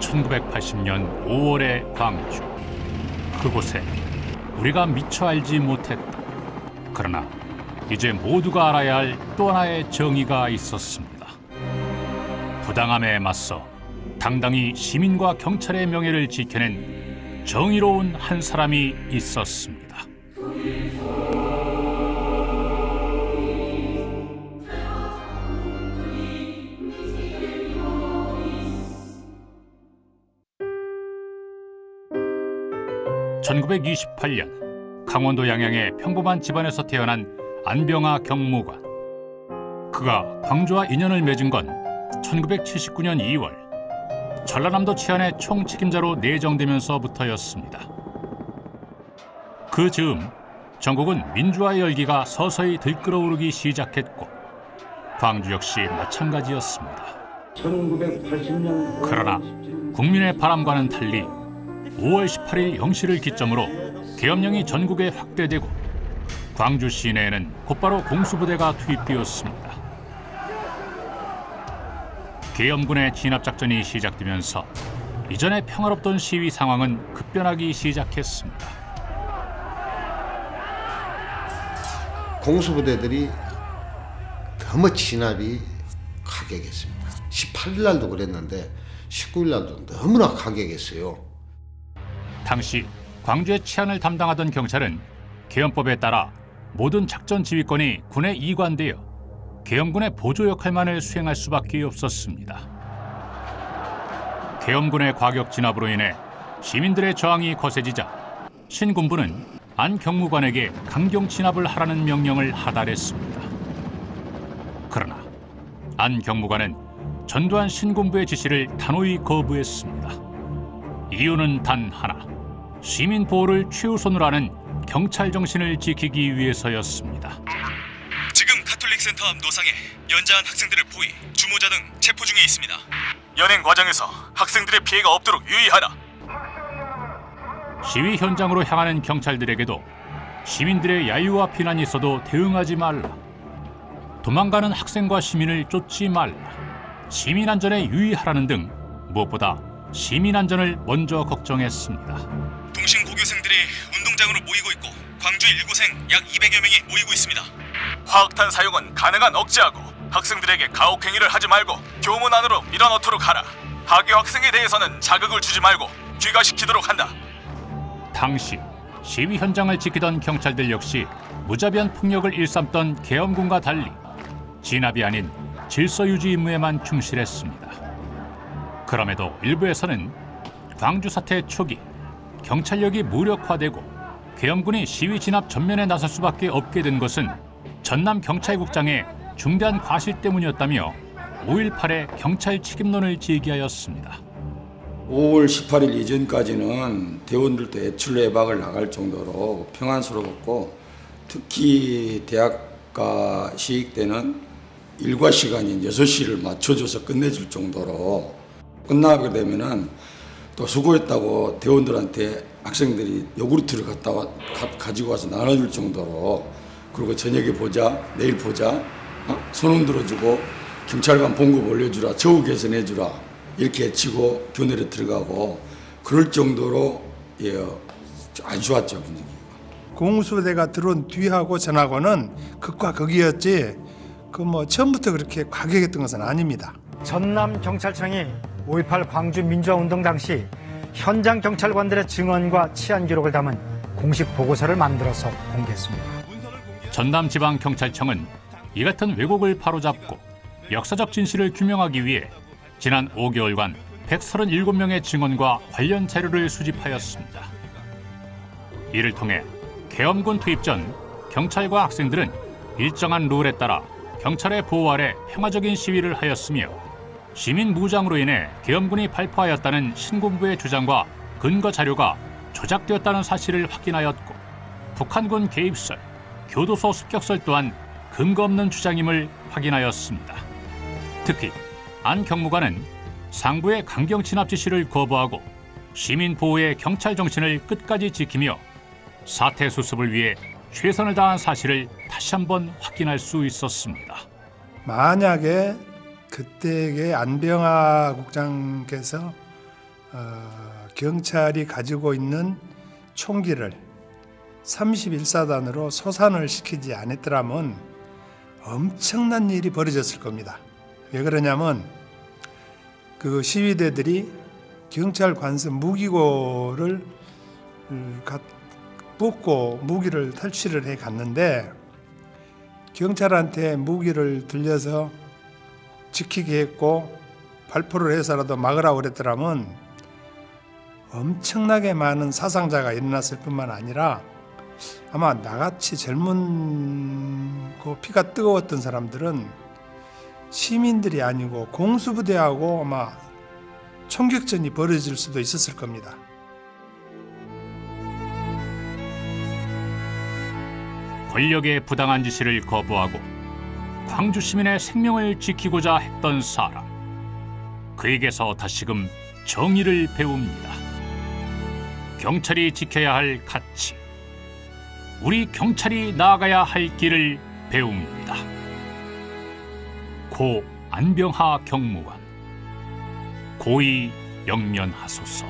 1980년 5월의 광주. 그곳에 우리가 미처 알지 못했던, 그러나 이제 모두가 알아야 할 또 하나의 정의가 있었습니다. 부당함에 맞서 당당히 시민과 경찰의 명예를 지켜낸 정의로운 한 사람이 있었습니다. (1928년) 강원도 양양의 평범한 집안에서 태어난 안병하 경무관. 그가 광주와 인연을 맺은 건 1979년 2월 전라남도 치안의 총책임자로 내정되면서부터였습니다. 그 즈음 전국은 민주화의 열기가 서서히 들끓어오르기 시작했고 광주 역시 마찬가지였습니다. 1980년 그러나 국민의 바람과는 달리 5월 18일 0시를 기점으로 계엄령이 전국에 확대되고 광주 시내에는 곧바로 공수부대가 투입되었습니다. 계엄군의 진압작전이 시작되면서 이전에 평화롭던 시위 상황은 급변하기 시작했습니다. 공수부대들이 너무 진압이 가격했습니다. 18일 날도 그랬는데 19일 날도 너무나 가격했어요. 당시 광주의 치안을 담당하던 경찰은 계엄법에 따라 모든 작전 지휘권이 군에 이관되어 계엄군의 보조 역할만을 수행할 수밖에 없었습니다. 계엄군의 과격 진압으로 인해 시민들의 저항이 거세지자 신군부는 안 경무관에게 강경 진압을 하라는 명령을 하달했습니다. 그러나 안 경무관은 전두환 신군부의 지시를 단호히 거부했습니다. 이유는 단 하나, 시민 보호를 최우선으로 하는 경찰 정신을 지키기 위해서였습니다. 지금 가톨릭 센터 앞 노상에 연자한 학생들을 포위, 주모자 등 체포 중에 있습니다. 연행 과정에서 학생들의 피해가 없도록 유의하라. 시위 현장으로 향하는 경찰들에게도 시민들의 야유와 비난이 있어도 대응하지 말라, 도망가는 학생과 시민을 쫓지 말라, 시민 안전에 유의하라는 등 무엇보다 시민 안전을 먼저 걱정했습니다. 동신 고교생들이 운동장으로 모이고 있고 광주 1고생 약 200여 명이 모이고 있습니다. 화학탄 사용은 가능한 억제하고 학생들에게 가혹행위를 하지 말고 교문 안으로 밀어넣도록 하라. 하교 학생에 대해서는 자극을 주지 말고 귀가시키도록 한다. 당시 시위 현장을 지키던 경찰들 역시 무자비한 폭력을 일삼던 계엄군과 달리 진압이 아닌 질서 유지 임무에만 충실했습니다. 그럼에도 일부에서는 광주 사태 초기 경찰력이 무력화되고 계엄군이 시위 진압 전면에 나설 수밖에 없게 된 것은 전남 경찰국장의 중대한 과실 때문이었다며 5.18의 경찰 책임론을 제기하였습니다. 5월 18일 이전까지는 대원들도 애출 외박을 나갈 정도로 평안스러웠고, 특히 대학가 시익 때는 일과 시간인 6시를 맞춰줘서 끝내줄 정도로, 끝나게 되면은 또 수고했다고 대원들한테 학생들이 요구르트를 가지고 와서 나눠줄 정도로, 그리고 저녁에 보자, 내일 보자, 손흔 들어주고 경찰관 봉급 올려주라, 처우 개선해주라, 이렇게 해치고 교내로 들어가고 그럴 정도로 아주 좋았죠, 분위기가. 공수부대가 들어온 뒤하고 전하고는 극과 극이었지 처음부터 그렇게 과격했던 것은 아닙니다. 전남 경찰청이 5.18 광주 민주화운동 당시 현장 경찰관들의 증언과 치안 기록을 담은 공식 보고서를 만들어서 공개했습니다. 전남지방경찰청은 이 같은 왜곡을 바로잡고 역사적 진실을 규명하기 위해 지난 5개월간 137명의 증언과 관련 자료를 수집하였습니다. 이를 통해 계엄군 투입 전 경찰과 학생들은 일정한 룰에 따라 경찰의 보호 아래 평화적인 시위를 하였으며, 시민 무장으로 인해 계엄군이 발포하였다는 신군부의 주장과 근거 자료가 조작되었다는 사실을 확인하였고, 북한군 개입설, 교도소 습격설 또한 근거 없는 주장임을 확인하였습니다. 특히 안 경무관은 상부의 강경 진압 지시를 거부하고 시민 보호의 경찰 정신을 끝까지 지키며 사태 수습을 위해 최선을 다한 사실을 다시 한번 확인할 수 있었습니다. 만약에 그때의 안병하 국장께서 경찰이 가지고 있는 총기를 31사단으로 소산을 시키지 않았더라면 엄청난 일이 벌어졌을 겁니다. 왜 그러냐면 그 시위대들이 경찰 관서 무기고를 뽑고 무기를 탈취를 해 갔는데 경찰한테 무기를 들려서 지키게 했고 발포를 해서라도 막으라고 그랬더라면 엄청나게 많은 사상자가 일어났을 뿐만 아니라 아마 나같이 젊은 피가 뜨거웠던 사람들은 시민들이 아니고 공수부대하고 아마 총격전이 벌어질 수도 있었을 겁니다. 권력의 부당한 지시를 거부하고 광주 시민의 생명을 지키고자 했던 사람. 그에게서 다시금 정의를 배웁니다. 경찰이 지켜야 할 가치, 우리 경찰이 나아가야 할 길을 배웁니다. 고 안병하 경무관, 고의 영면하소서.